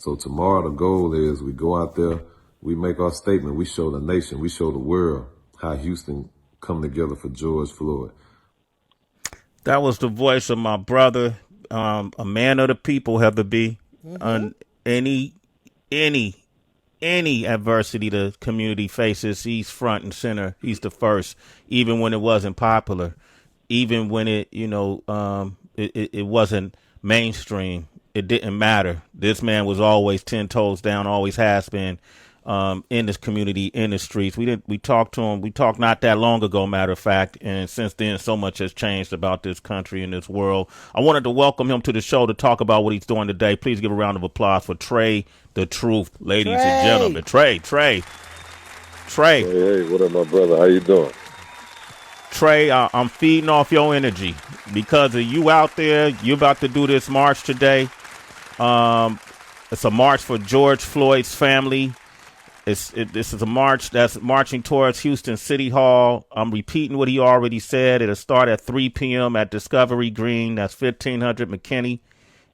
So tomorrow the goal is we go out there, we make our statement, we show the nation, we show the world how Houston come together for George Floyd. That was the voice of my brother, a man of the people, Heather B. On any adversity the community faces, he's front and center. He's the first, even when it wasn't popular, even when it, it wasn't mainstream. It didn't matter. This man was always 10 toes down, always has been, in this community, in the streets. We talked to him. We talked not that long ago, matter of fact. And since then, so much has changed about this country and this world. I wanted to welcome him to the show to talk about what he's doing today. Please give a round of applause for Trae The Truth, ladies and gentlemen. Trae. Hey, what up, my brother? How you doing? Trae, I'm feeding off your energy because of you out there. You're about to do this march today. It's a march for George Floyd's family. This is a march that's marching towards Houston City Hall. I'm repeating what he already said. It'll start at 3 p.m. at Discovery Green. That's 1500 McKinney.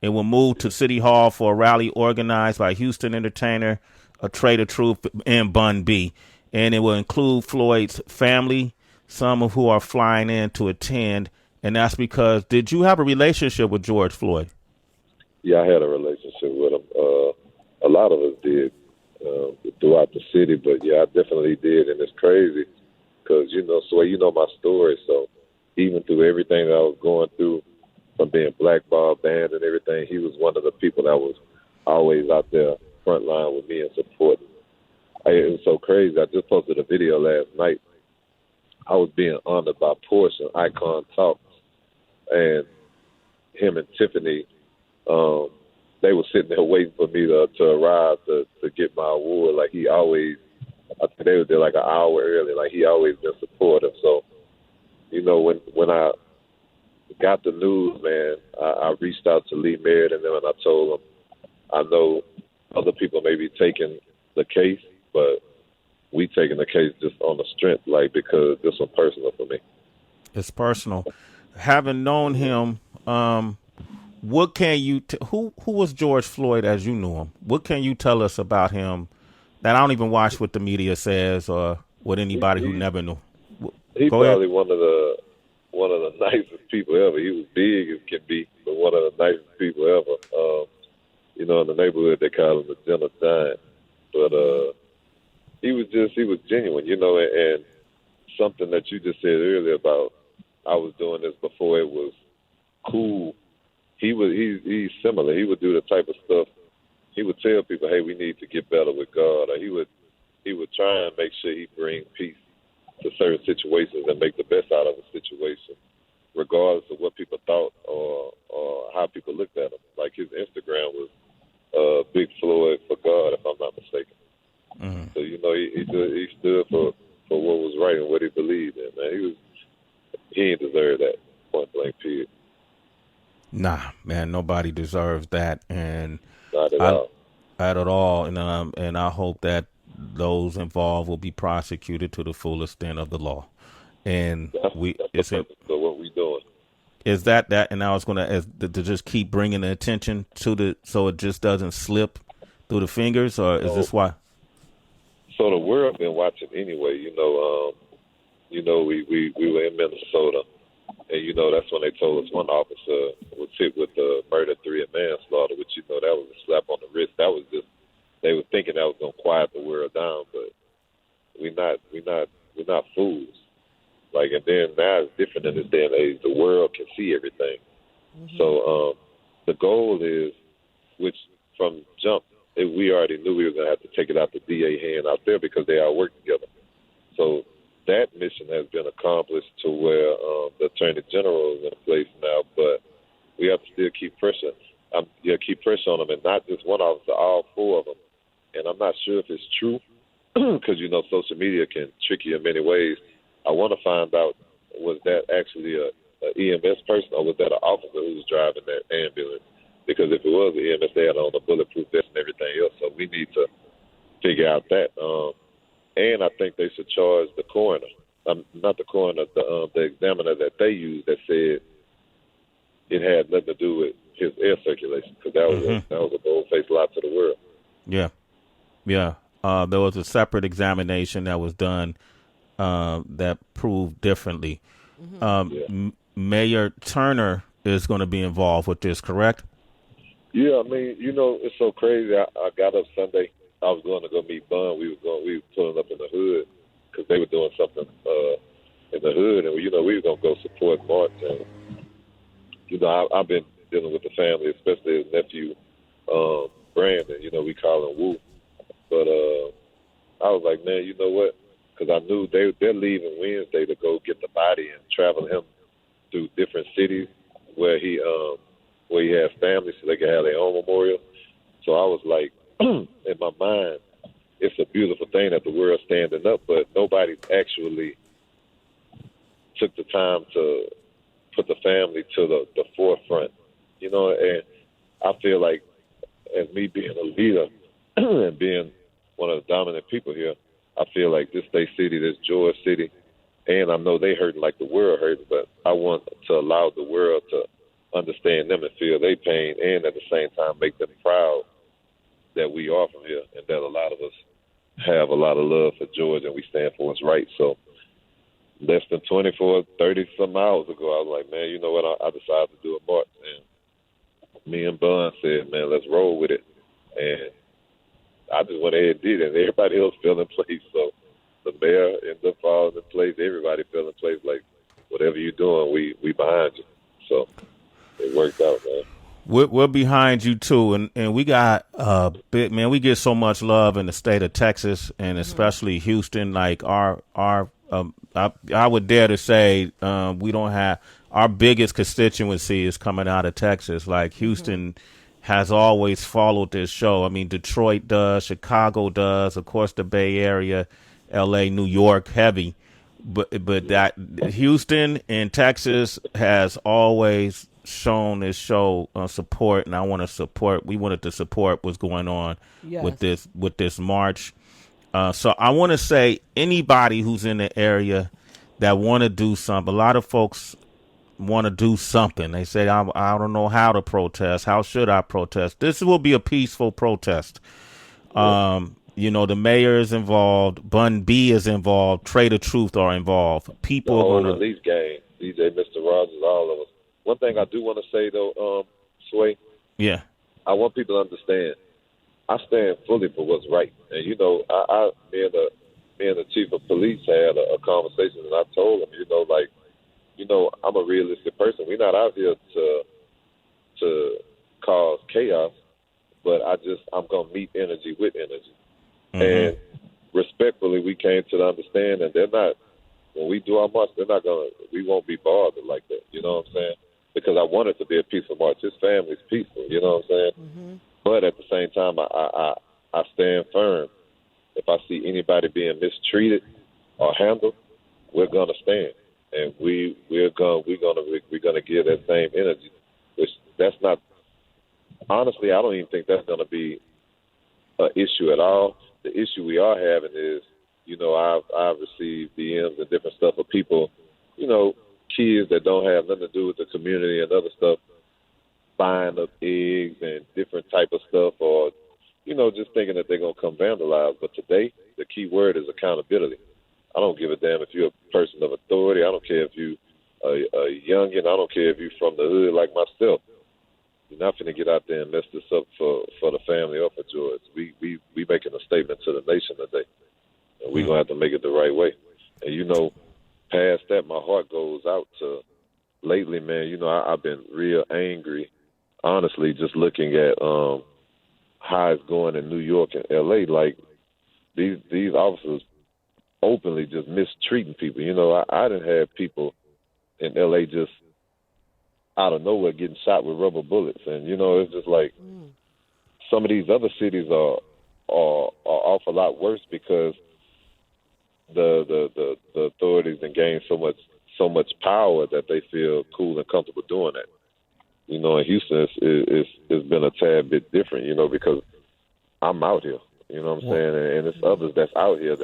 It will move to City Hall for a rally organized by Houston entertainer, Trae The Truth, and Bun B. And it will include Floyd's family, some of who are flying in to attend. And that's because, did you have a relationship with George Floyd? Yeah, I had a relationship with him. A lot of us did throughout the city, but yeah, I definitely did. And it's crazy because, Sway, you know my story. So even through everything that I was going through, from being blackballed, banned and everything, he was one of the people that was always out there front line with me and supporting. It was so crazy. I just posted a video last night. I was being honored by Porsche and Icon Talks, and him and Tiffany, they were sitting there waiting for me to arrive to get my award. Like he always, I think they were there like an hour early. Like he always been supportive. So, when I got the news, man, I reached out to Lee Merritt and them, and I told them, I know other people may be taking the case, but we taking the case just on the strength, like, because this was personal for me. It's personal. Having known him, what can you who was George Floyd as you knew him? What can you tell us about him that I don't even watch what the media says or what anybody who never knew? He's probably one of the nicest people ever. He was big as can be, but one of the nicest people ever. In the neighborhood they call him the gentle giant. But he was genuine, and something that you just said earlier about I was doing this before it was cool. He's similar. He would do the type of stuff. He would tell people, "Hey, we need to get better with God," or he would try and make sure he bring peace to certain situations and make the best out of a situation, regardless of what people thought or how people looked at him. Like his Instagram was Big Floyd for God, if I'm not mistaken. Mm-hmm. So he stood for what was right and what he believed in. Man, he didn't deserve that, point blank period. Nah, man, nobody deserves that, and not at all. And I hope that those involved will be prosecuted to the full extent of the law. And that's the purpose of what we doing. Is that? And I was going to just keep bringing the attention to so it just doesn't slip through the fingers, or is this why? So the world been watching anyway. We were in Minnesota. And, that's when they told us one officer was hit with the murder, 3, and manslaughter, which, that was a slap on the wrist. That was just, they were thinking that was going to quiet the world down, but we're not fools. Like, and then now it's different in this day and age. The world can see everything. Mm-hmm. So the goal is, which from jump, we already knew we were going to have to take it out the DA hand out there because they all work together. So that mission has been accomplished to where the Attorney General is in place now, but we have to still keep pressure. Keep pressure on them, and not just one officer, all 4 of them. And I'm not sure if it's true because, social media can trick you in many ways. I want to find out, was that actually a EMS person or was that an officer who was driving that ambulance? Because if it was an EMS, they had on a bulletproof vest and everything else, so we need to figure out that. And I think they should charge the coroner, not the coroner, the examiner that they used that said it had nothing to do with his air circulation, because that was a bold-faced lie to the world. Yeah. Yeah. There was a separate examination that was done that proved differently. Yeah. Mayor Turner is going to be involved with this, correct? Yeah, I mean, it's so crazy. I got up Sunday. I was going to go meet Bun. We were pulling up in the hood because they were doing something in the hood, and we were gonna go support Martin. And I've been dealing with the family, especially his nephew Brandon. We call him Woo. But I was like, man, you know what? Because I knew they're leaving Wednesday to go get the body and travel him through different cities where he has family, so they can have their own memorial. So I was like, in my mind, it's a beautiful thing that the world's standing up, but nobody's actually took the time to put the family to the forefront, and I feel like as me being a leader and being one of the dominant people here, I feel like this State City, this George City, and I know they hurting like the world hurting, but I want to allow the world to understand them and feel their pain, and at the same time make them proud that we are from here and that a lot of us have a lot of love for George and we stand for what's right. So less than 30-some hours ago, I was like, man, you know what? I decided to do a march. And me and Bun said, man, let's roll with it. And I just went ahead and did it. And everybody else fell in place. So the mayor ended up falling in place. Everybody fell in place. Like, whatever you're doing, we behind you. So it worked out, man. We're behind you too, and we got man. We get so much love in the state of Texas, and especially Houston. Like I would dare to say we don't have our biggest constituency is coming out of Texas. Like Houston has always followed this show. I mean, Detroit does, Chicago does, of course, the Bay Area, L.A., New York, heavy, but that Houston and Texas has always shown this show support, and we wanted to support what's going on with this march. So I want to say anybody who's in the area that want to do something, a lot of folks want to do something. They say, I don't know how to protest. How should I protest? This will be a peaceful protest. The mayor is involved. Bun B is involved. Trae The Truth are involved. People are going to release game. DJ, Mr. Rogers, all of us. One thing I do want to say though, Sway. Yeah. I want people to understand. I stand fully for what's right, and me and the chief of police had a conversation, and I told him, I'm a realistic person. We're not out here to cause chaos, but I'm gonna meet energy with energy, and respectfully, we came to the understanding they're not. When we do our march, we won't be bothered like that. You know what I'm saying? Because I want it to be a peaceful march. His family's peaceful. You know what I'm saying? Mm-hmm. But at the same time, I stand firm. If I see anybody being mistreated or handled, we're gonna stand, and we're gonna give that same energy. Which that's not. Honestly, I don't even think that's gonna be an issue at all. The issue we are having is, I've received DMs and different stuff of people, kids that don't have nothing to do with the community and other stuff, buying up eggs and different type of stuff, or, just thinking that they're going to come vandalize. But today, the key word is accountability. I don't give a damn if you're a person of authority. I don't care if you a youngin. I don't care if you're from the hood like myself. You're not going to get out there and mess this up for the family or for George. We making a statement to the nation today. And we're going to have to make it the right way. And, past that, my heart goes out to lately, man. I've been real angry, honestly, just looking at how it's going in New York and L.A. Like, these officers openly just mistreating people. I didn't have people in L.A. just out of nowhere getting shot with rubber bullets. And, it's just like some of these other cities are awful lot worse because the authorities have gained so much power that they feel cool and comfortable doing that. In Houston, it's been a tad bit different, because I'm out here. You know what I'm saying? And it's others that's out here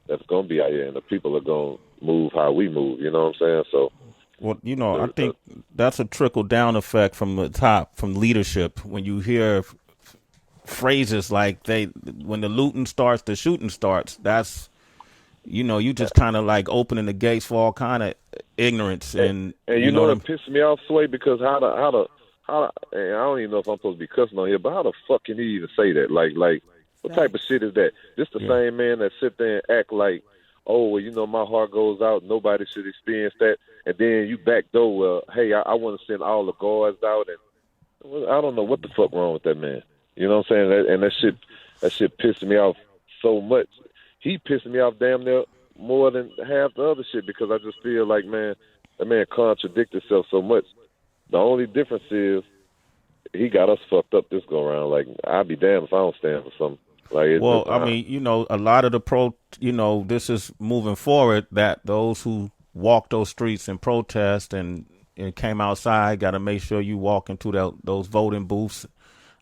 that's going to be out here, and the people are going to move how we move. You know what I'm saying? So, well, I think that's a trickle down effect from the top, from leadership. When you hear phrases like when the looting starts, the shooting starts. That's, you just kind of like opening the gates for all kind of ignorance. And you know it pissed me off, Sway, because how and I don't even know if I'm supposed to be cussing on here, but how the fuck can he even say that? Like what type of shit is that? This the same man that sit there and act like, oh, well, my heart goes out, nobody should experience that, and then you backdoor, well, hey, I want to send all the guards out, and I don't know what the fuck wrong with that man. You know what I'm saying? And that shit pissed me off so much. He pissed me off damn near more than half the other shit, because I just feel like, man, that man contradicts himself so much. The only difference is he got us fucked up this go around. Like, I'd be damned if I don't stand for something. Like, I mean, a lot of the this is moving forward, that those who walk those streets and protest and came outside got to make sure you walk into those voting booths.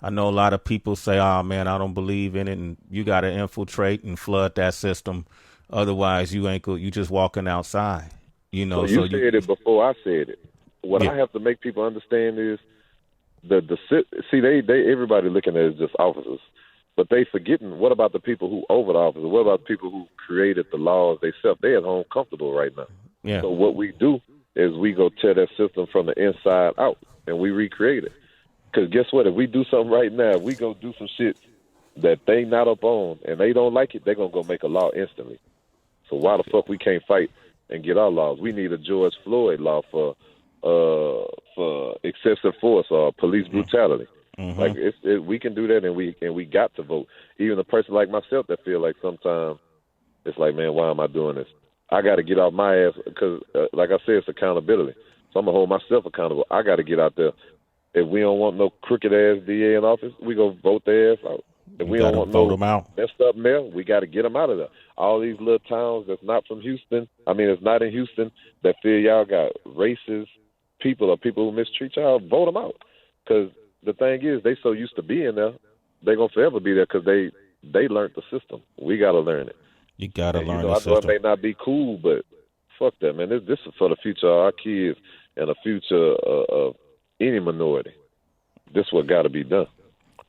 I know a lot of people say, oh, man, I don't believe in it, and you got to infiltrate and flood that system. Otherwise, you just walking outside. So you said it before I said it. What I have to make people understand is they everybody looking at it as just officers, but they forgetting, what about the people who over the officers? What about the people who created the laws themselves? They at home comfortable right now. Yeah. So what we do is we go tear that system from the inside out, and we recreate it. Because guess what? If we do something right now, we go do some shit that they not up on, and they don't like it, they're going to go make a law instantly. So why the fuck we can't fight and get our laws? We need a George Floyd law for excessive force or police brutality. Mm-hmm. Like we can do that, and we got to vote. Even a person like myself that feel like sometimes it's like, man, why am I doing this? I got to get off my ass because, like I said, it's accountability. So I'm gonna hold myself accountable. I got to get out there. If we don't want no crooked ass DA in office, we go vote their ass out. If we don't want no messed up mayor, we got to get them out of there. All these little towns that's not from Houston, it's not in Houston, that feel y'all got racist people or people who mistreat y'all, vote them out. Because the thing is, they so used to being there, they're going to forever be there because they learned the system. We got to learn it. You got to learn the system. I know it may not be cool, but fuck that, man. This is for the future of our kids and the future of any minority. This is what got to be done.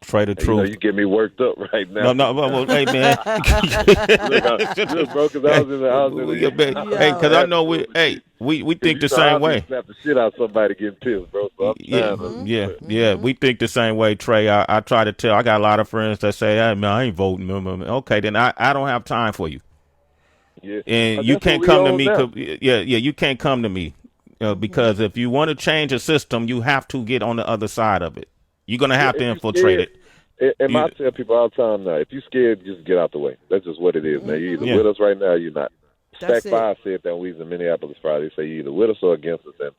Trae The Truth. You get me worked up right now. No, well, hey, man. Look, bro, because I was in the hey, because I know we think the same way. Slap the shit out of somebody getting pissed, bro. So yeah, we think the same way, Trae. I try to tell. I got a lot of friends that say, hey, man, I ain't voting. Okay, then I don't have time for you. Yeah. And you can't come to me. You can't come to me because if you want to change a system, you have to get on the other side of it. You're going to have to infiltrate it. And I tell people all the time now, if you're scared, just get out the way. That's just what it is, man. You're either with us right now or you're not. Stack 5 said that when we was in Minneapolis Friday. They say you're either with us or against us. And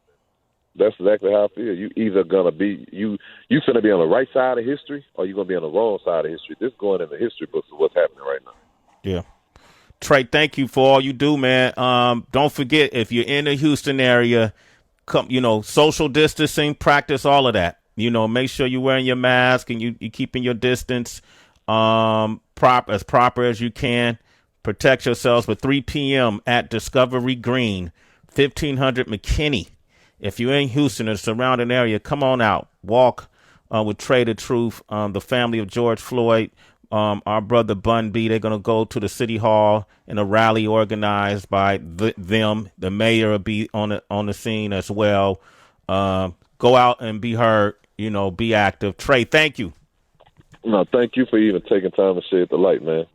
that's exactly how I feel. You either going to be, you finna be on the right side of history or you're going to be on the wrong side of history. This going in the history books of what's happening right now. Yeah. Trae, thank you for all you do, man. Don't forget, if you're in the Houston area, come, social distancing, practice all of that. Make sure you're wearing your mask and you keeping your distance proper as you can. Protect yourselves. But 3 p.m. at Discovery Green, 1500 McKinney. If you're in Houston or surrounding area, come on out. Walk with Trae The Truth, the family of George Floyd, our brother Bun B. They're going to go to the city hall in a rally organized by them. The mayor will be on the scene as well. Go out and be heard. Be active. Trae, thank you. No, thank you for even taking time to shed the light, man.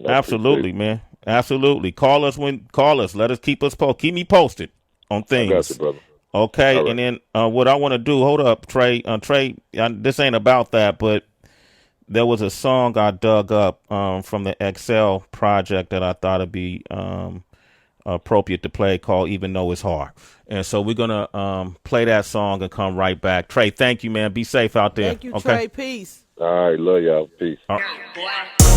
Absolutely, man. Absolutely. Call us. Let us keep me posted on things. I got you, brother. Okay, right. And then what I want to do, hold up, Trae. Trae, this ain't about that, but there was a song I dug up from the XL project that I thought would be appropriate to play called Even Though It's Hard. And so we're going to play that song and come right back. Trae, thank you, man. Be safe out there. Thank you, okay? Trae. Peace. All right. Love y'all. Peace. All right.